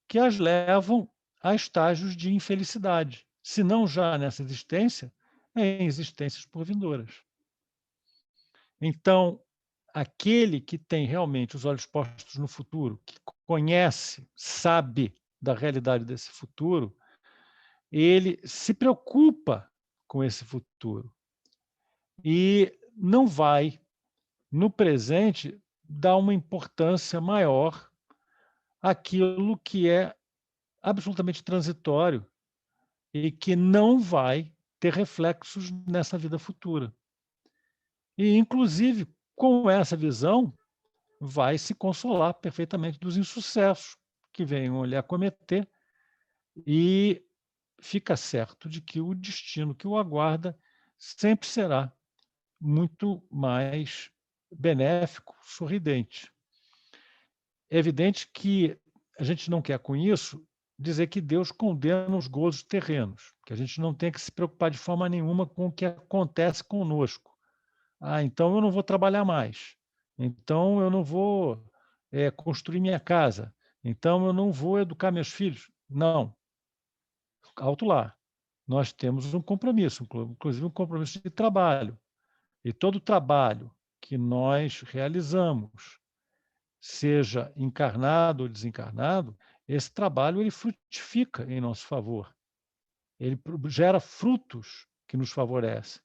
que as levam a estágios de infelicidade, se não já nessa existência, em existências por vindouras. Então, aquele que tem realmente os olhos postos no futuro, que conhece, sabe da realidade desse futuro, ele se preocupa com esse futuro e não vai, no presente, dar uma importância maior àquilo que é absolutamente transitório e que não vai ter reflexos nessa vida futura. E, inclusive, com essa visão, vai se consolar perfeitamente dos insucessos que venham lhe acometer e fica certo de que o destino que o aguarda sempre será muito mais benéfico, sorridente. É evidente que a gente não quer, com isso, dizer que Deus condena os gozos terrenos, que a gente não tem que se preocupar de forma nenhuma com o que acontece conosco. Então eu não vou trabalhar mais. Então eu não vou construir minha casa. Então eu não vou educar meus filhos. Não. Alto lá. Nós temos um compromisso, inclusive um compromisso de trabalho. E todo trabalho que nós realizamos, seja encarnado ou desencarnado, esse trabalho ele frutifica em nosso favor. Ele gera frutos que nos favorecem.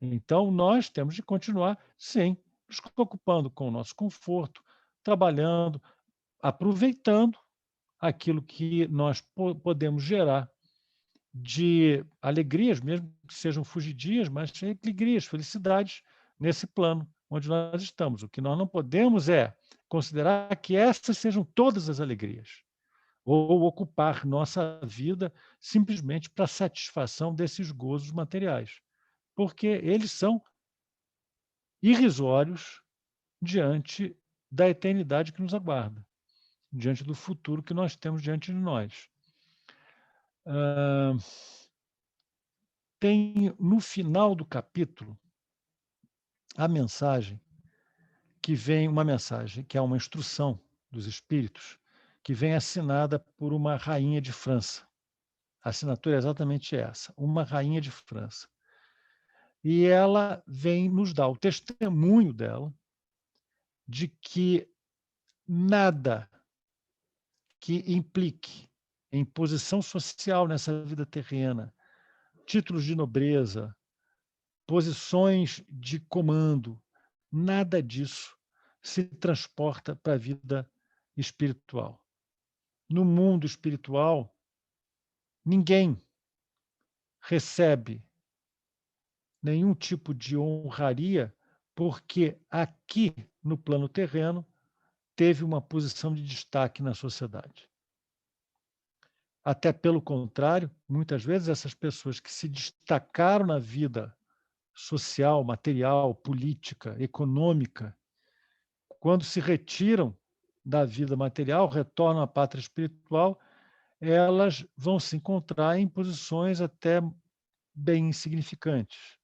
Então, nós temos de continuar, sim, nos preocupando com o nosso conforto, trabalhando, aproveitando aquilo que nós podemos gerar de alegrias, mesmo que sejam fugidias, mas alegrias, felicidades nesse plano onde nós estamos. O que nós não podemos é considerar que essas sejam todas as alegrias, ou ocupar nossa vida simplesmente para a satisfação desses gozos materiais, porque eles são irrisórios diante da eternidade que nos aguarda, diante do futuro que nós temos diante de nós. Tem no final do capítulo a mensagem que vem, uma mensagem que é uma instrução dos espíritos, que vem assinada por uma rainha de França. A assinatura é exatamente essa, uma rainha de França. E ela vem nos dar o testemunho dela de que nada que implique em posição social nessa vida terrena, títulos de nobreza, posições de comando, nada disso se transporta para a vida espiritual. No mundo espiritual, ninguém recebe nenhum tipo de honraria porque aqui, no plano terreno, teve uma posição de destaque na sociedade. Até pelo contrário, muitas vezes essas pessoas que se destacaram na vida social, material, política, econômica, quando se retiram da vida material, retornam à pátria espiritual, elas vão se encontrar em posições até bem insignificantes.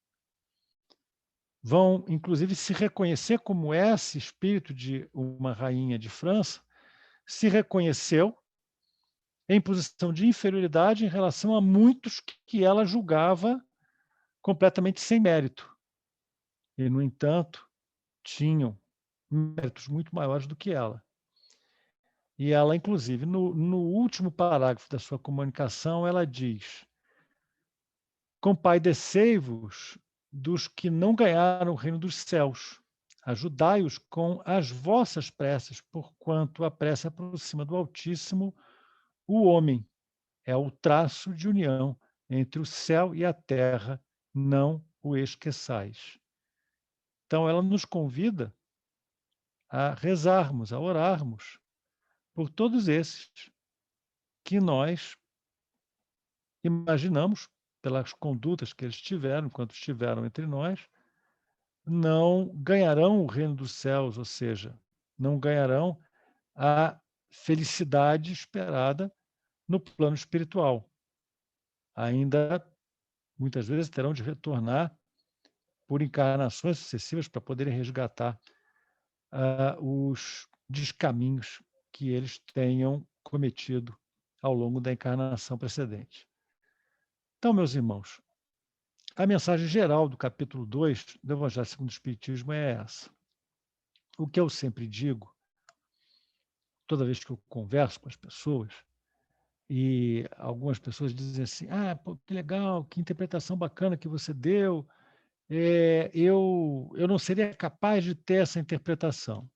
Vão, inclusive, se reconhecer como esse espírito de uma rainha de França se reconheceu em posição de inferioridade em relação a muitos que ela julgava completamente sem mérito. E, no entanto, tinham méritos muito maiores do que ela. E ela, inclusive, no último parágrafo da sua comunicação, ela diz: compadecei-vos dos que não ganharam o reino dos céus. Ajudai-os com as vossas preces, porquanto a prece aproxima do Altíssimo o homem. É o traço de união entre o céu e a terra, não o esqueçais. Então, ela nos convida a rezarmos, a orarmos por todos esses que nós imaginamos, pelas condutas que eles tiveram, enquanto estiveram entre nós, não ganharão o reino dos céus, ou seja, não ganharão a felicidade esperada no plano espiritual. Ainda, muitas vezes, terão de retornar por encarnações sucessivas para poderem resgatar os descaminhos que eles tenham cometido ao longo da encarnação precedente. Então, meus irmãos, a mensagem geral do capítulo 2 do Evangelho segundo o Espiritismo é essa. O que eu sempre digo, toda vez que eu converso com as pessoas, e algumas pessoas dizem assim: ah, pô, que legal, que interpretação bacana que você deu, eu não seria capaz de ter essa interpretação.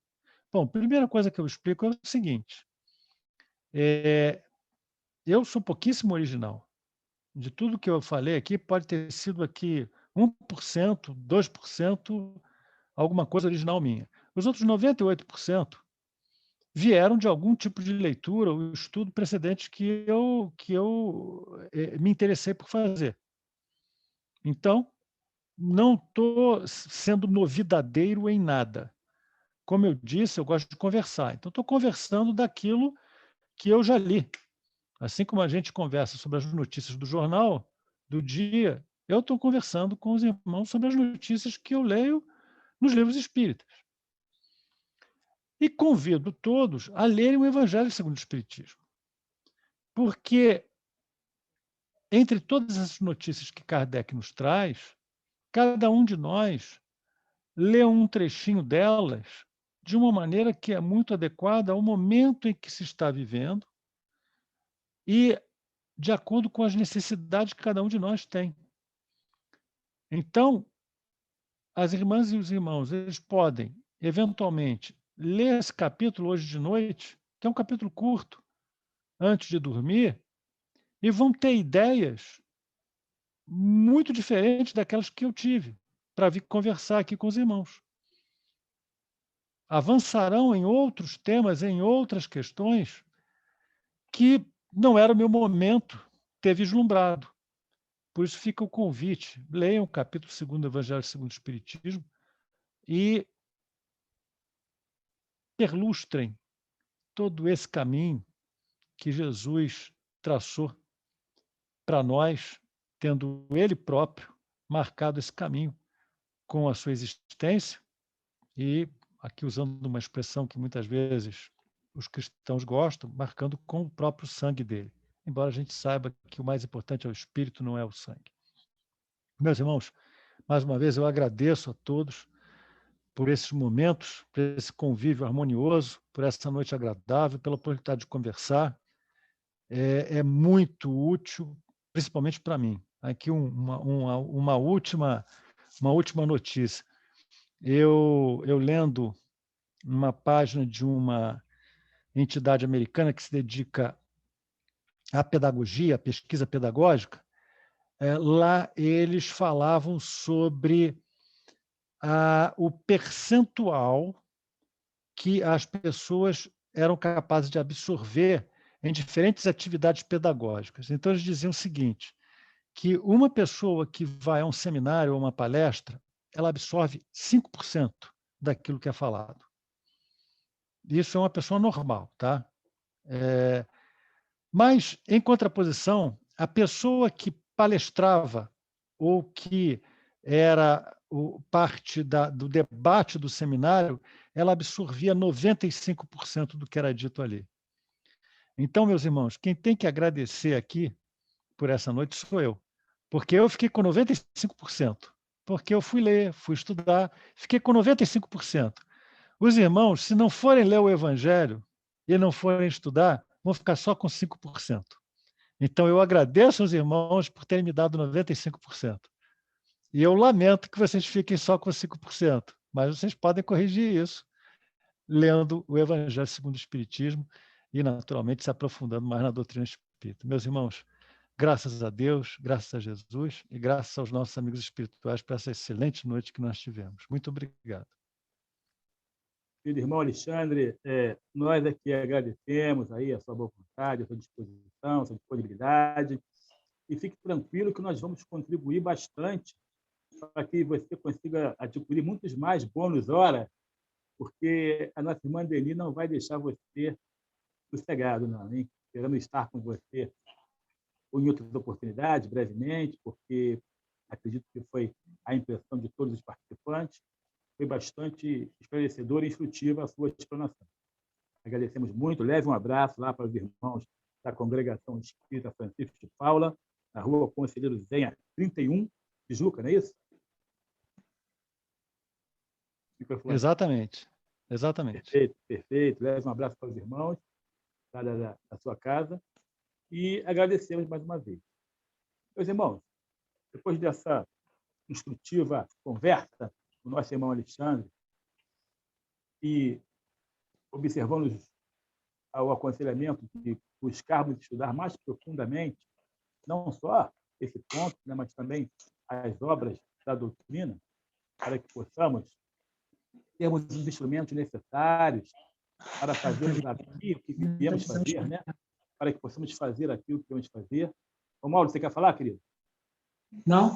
Bom, a primeira coisa que eu explico é o seguinte: eu sou pouquíssimo original. De tudo que eu falei aqui, pode ter sido aqui 1%, 2%, alguma coisa original minha. Os outros 98% vieram de algum tipo de leitura ou estudo precedente que eu me interessei por fazer. Então, não estou sendo novidadeiro em nada. Como eu disse, eu gosto de conversar. Então, estou conversando daquilo que eu já li. Assim como a gente conversa sobre as notícias do jornal, do dia, eu estou conversando com os irmãos sobre as notícias que eu leio nos livros espíritas. E convido todos a lerem o Evangelho segundo o Espiritismo. Porque, entre todas as notícias que Kardec nos traz, cada um de nós lê um trechinho delas de uma maneira que é muito adequada ao momento em que se está vivendo e de acordo com as necessidades que cada um de nós tem. Então, as irmãs e os irmãos, eles podem, eventualmente, ler esse capítulo hoje de noite, que é um capítulo curto, antes de dormir, e vão ter ideias muito diferentes daquelas que eu tive para vir conversar aqui com os irmãos. avançarão em outros temas, em outras questões que não era o meu momento ter vislumbrado. Por isso fica o convite. Leiam o capítulo 2 do Evangelho segundo o Espiritismo e perlustrem todo esse caminho que Jesus traçou para nós, tendo Ele próprio marcado esse caminho com a sua existência e, aqui usando uma expressão que muitas vezes os cristãos gostam, marcando com o próprio sangue dele. Embora a gente saiba que o mais importante é o espírito, não é o sangue. Meus irmãos, mais uma vez eu agradeço a todos por esses momentos, por esse convívio harmonioso, por essa noite agradável, pela oportunidade de conversar. É muito útil, principalmente para mim. Aqui uma última notícia. Eu lendo uma página de uma entidade americana que se dedica à pedagogia, à pesquisa pedagógica, lá eles falavam sobre o percentual que as pessoas eram capazes de absorver em diferentes atividades pedagógicas. Então, eles diziam o seguinte, que uma pessoa que vai a um seminário ou uma palestra, ela absorve 5% daquilo que é falado. Isso é uma pessoa normal, tá? Mas, em contraposição, a pessoa que palestrava ou que era parte do debate do seminário, ela absorvia 95% do que era dito ali. Então, meus irmãos, quem tem que agradecer aqui por essa noite sou eu, porque eu fiquei com 95%, porque eu fui ler, fui estudar, fiquei com 95%. Os irmãos, se não forem ler o Evangelho e não forem estudar, vão ficar só com 5%. Então, eu agradeço aos irmãos por terem me dado 95%. E eu lamento que vocês fiquem só com 5%, mas vocês podem corrigir isso lendo o Evangelho segundo o Espiritismo e, naturalmente, se aprofundando mais na doutrina espírita. Meus irmãos, graças a Deus, graças a Jesus e graças aos nossos amigos espirituais por essa excelente noite que nós tivemos. Muito obrigado. Querido irmão Alexandre, nós aqui agradecemos aí a sua boa vontade, a sua disposição, a sua disponibilidade, e fique tranquilo que nós vamos contribuir bastante para que você consiga adquirir muitos mais bônus hora, porque a nossa irmã Deni não vai deixar você sossegado, não, hein? Esperamos estar com você em outras oportunidades, brevemente, porque acredito que foi a impressão de todos os participantes. Foi bastante esclarecedora e instrutiva a sua explanação. Agradecemos muito. Leve um abraço lá para os irmãos da Congregação Espírita Francisco de Paula, na rua Conselheiro Zenha, 31, Tijuca, não é isso? Exatamente. Perfeito, perfeito. Leve um abraço para os irmãos da sua casa e agradecemos mais uma vez. Meus irmãos, depois dessa instrutiva conversa com o nosso irmão Alexandre e observando o aconselhamento de buscarmos estudar mais profundamente, não só esse ponto, né, mas também as obras da doutrina, para que possamos termos os instrumentos necessários para fazermos aquilo que viemos fazer, né? Para que possamos fazer aquilo que viemos fazer. Ô, Mauro, você quer falar, querido? Não.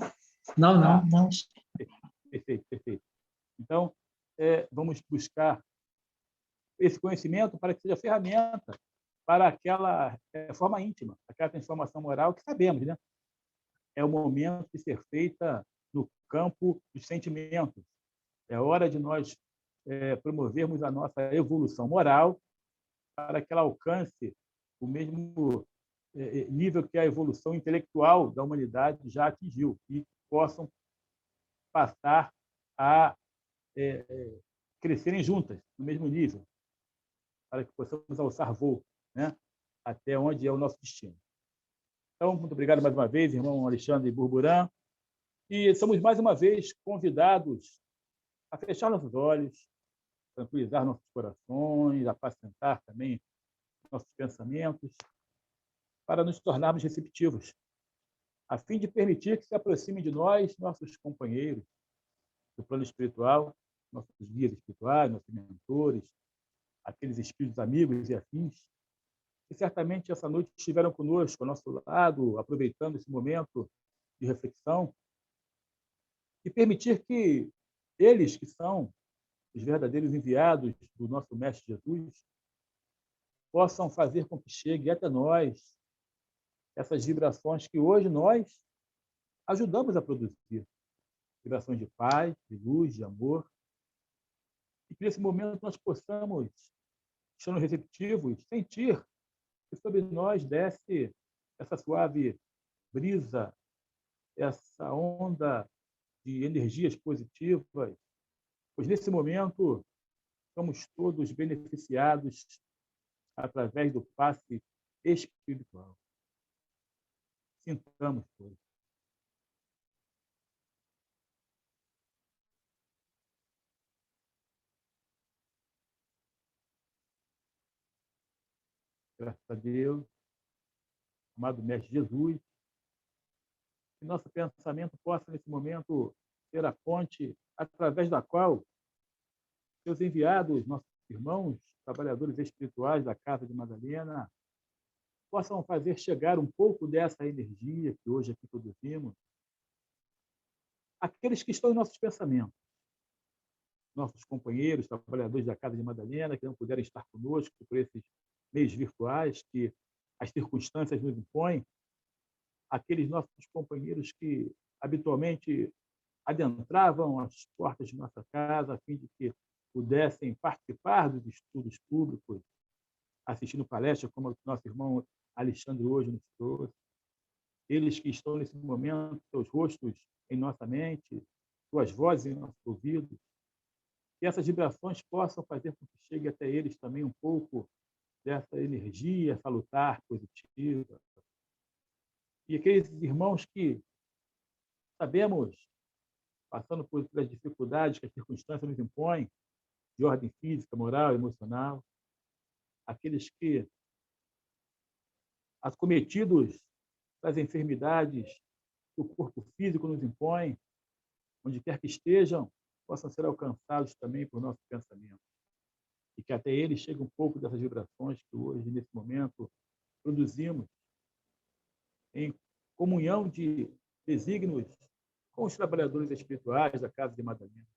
Perfeito. Então, vamos buscar esse conhecimento para que seja ferramenta para aquela forma íntima, aquela transformação moral que sabemos, né? É o momento de ser feita no campo dos sentimentos. É hora de nós promovermos a nossa evolução moral para que ela alcance o mesmo nível que a evolução intelectual da humanidade já atingiu e possam passar a crescerem juntas, no mesmo nível, para que possamos alçar voo, né? Até onde é o nosso destino. Então, muito obrigado mais uma vez, irmão Alexandre Burburã. E somos mais uma vez convidados a fechar nossos olhos, tranquilizar nossos corações, apacentar também nossos pensamentos, para nos tornarmos receptivos, a fim de permitir que se aproximem de nós nossos companheiros do plano espiritual, nossos guias espirituais, nossos mentores, aqueles espíritos amigos e afins, que certamente essa noite estiveram conosco, ao nosso lado, aproveitando esse momento de reflexão, e permitir que eles, que são os verdadeiros enviados do nosso Mestre Jesus, possam fazer com que chegue até nós essas vibrações que hoje nós ajudamos a produzir. Vibrações de paz, de luz, de amor. E que nesse momento nós possamos, estando receptivos, sentir que sobre nós desce essa suave brisa, essa onda de energias positivas, pois nesse momento somos todos beneficiados através do passe espiritual. Sintamos todos. Graças a Deus, amado Mestre Jesus, que nosso pensamento possa, nesse momento, ser a ponte através da qual seus enviados, nossos irmãos, trabalhadores espirituais da Casa de Madalena, possam fazer chegar um pouco dessa energia que hoje aqui produzimos àqueles que estão em nossos pensamentos, nossos companheiros, trabalhadores da Casa de Madalena, que não puderam estar conosco por esses meios virtuais que as circunstâncias nos impõem, aqueles nossos companheiros que habitualmente adentravam as portas de nossa casa a fim de que pudessem participar dos estudos públicos, assistindo palestras como o nosso irmão Alexandre hoje nos trouxe. Eles que estão nesse momento, seus rostos em nossa mente, suas vozes em nossos ouvidos, que essas vibrações possam fazer com que chegue até eles também um pouco dessa energia salutar, positiva. E aqueles irmãos que sabemos, passando pelas dificuldades que as circunstâncias nos impõem, de ordem física, moral, emocional, aqueles que, acometidos das enfermidades que o corpo físico nos impõe, onde quer que estejam, possam ser alcançados também por nosso pensamento. E que até eles chegue um pouco dessas vibrações que hoje, nesse momento, produzimos em comunhão de desígnios com os trabalhadores espirituais da Casa de Madalena.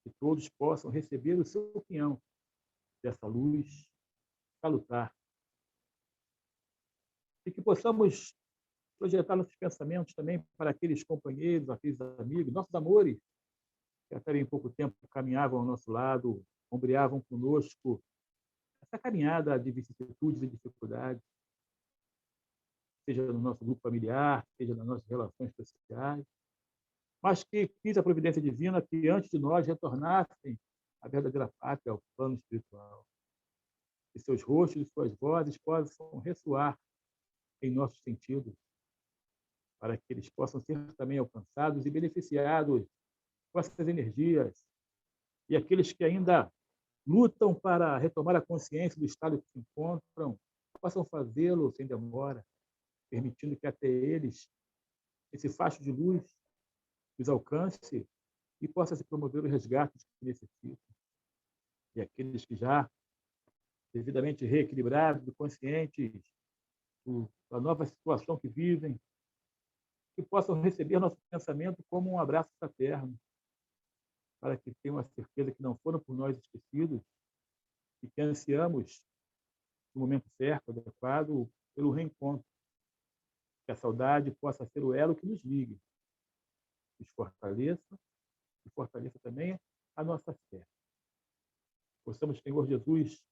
Que todos possam receber o seu opinião dessa luz salutar. E que possamos projetar nossos pensamentos também para aqueles companheiros, aqueles amigos, nossos amores, que até bem pouco tempo caminhavam ao nosso lado, ombreavam conosco essa caminhada de vicissitudes e dificuldades, seja no nosso grupo familiar, seja nas nossas relações sociais, mas que quis a providência divina que antes de nós retornassem à verdadeira pátria, ao plano espiritual. Que seus rostos e suas vozes possam ressoar em nossos sentidos, para que eles possam ser também alcançados e beneficiados com essas energias. E aqueles que ainda lutam para retomar a consciência do estado que se encontram, possam fazê-lo sem demora, permitindo que até eles esse facho de luz os alcance e possa se promover os resgates que necessitam. E aqueles que já devidamente reequilibrados e conscientes da nova situação que vivem, que possam receber nosso pensamento como um abraço fraterno, para que tenham a certeza que não foram por nós esquecidos e que ansiamos, no momento certo, adequado, pelo reencontro. Que a saudade possa ser o elo que nos ligue, nos fortaleça e fortaleça também a nossa fé. Possamos, Senhor Jesus,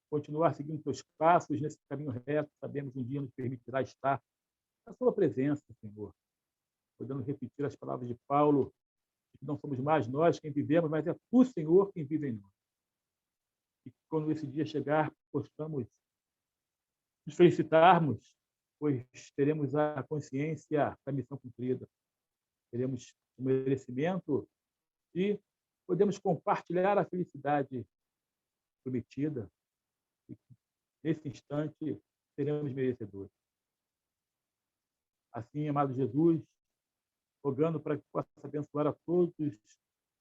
continuar seguindo teus passos nesse caminho reto, sabemos um dia nos permitirá estar na sua presença, Senhor. Podendo repetir as palavras de Paulo, que não somos mais nós quem vivemos, mas é tu, Senhor, quem vive em nós. E que quando esse dia chegar, possamos nos felicitarmos, pois teremos a consciência da missão cumprida. Teremos o merecimento e podemos compartilhar a felicidade prometida. E nesse instante, seremos merecedores. Assim, amado Jesus, rogando para que possa abençoar a todos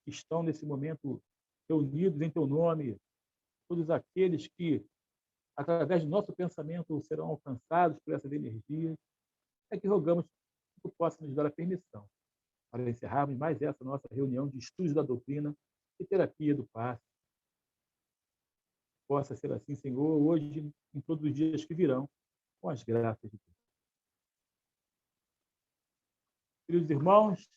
que estão nesse momento reunidos em teu nome, todos aqueles que, através do nosso pensamento, serão alcançados por essas energias, é que rogamos que tu possa nos dar a permissão para encerrarmos mais essa nossa reunião de estudos da doutrina e terapia do passe. Possa ser assim, Senhor, hoje, em todos os dias que virão, com as graças de Deus. Queridos irmãos,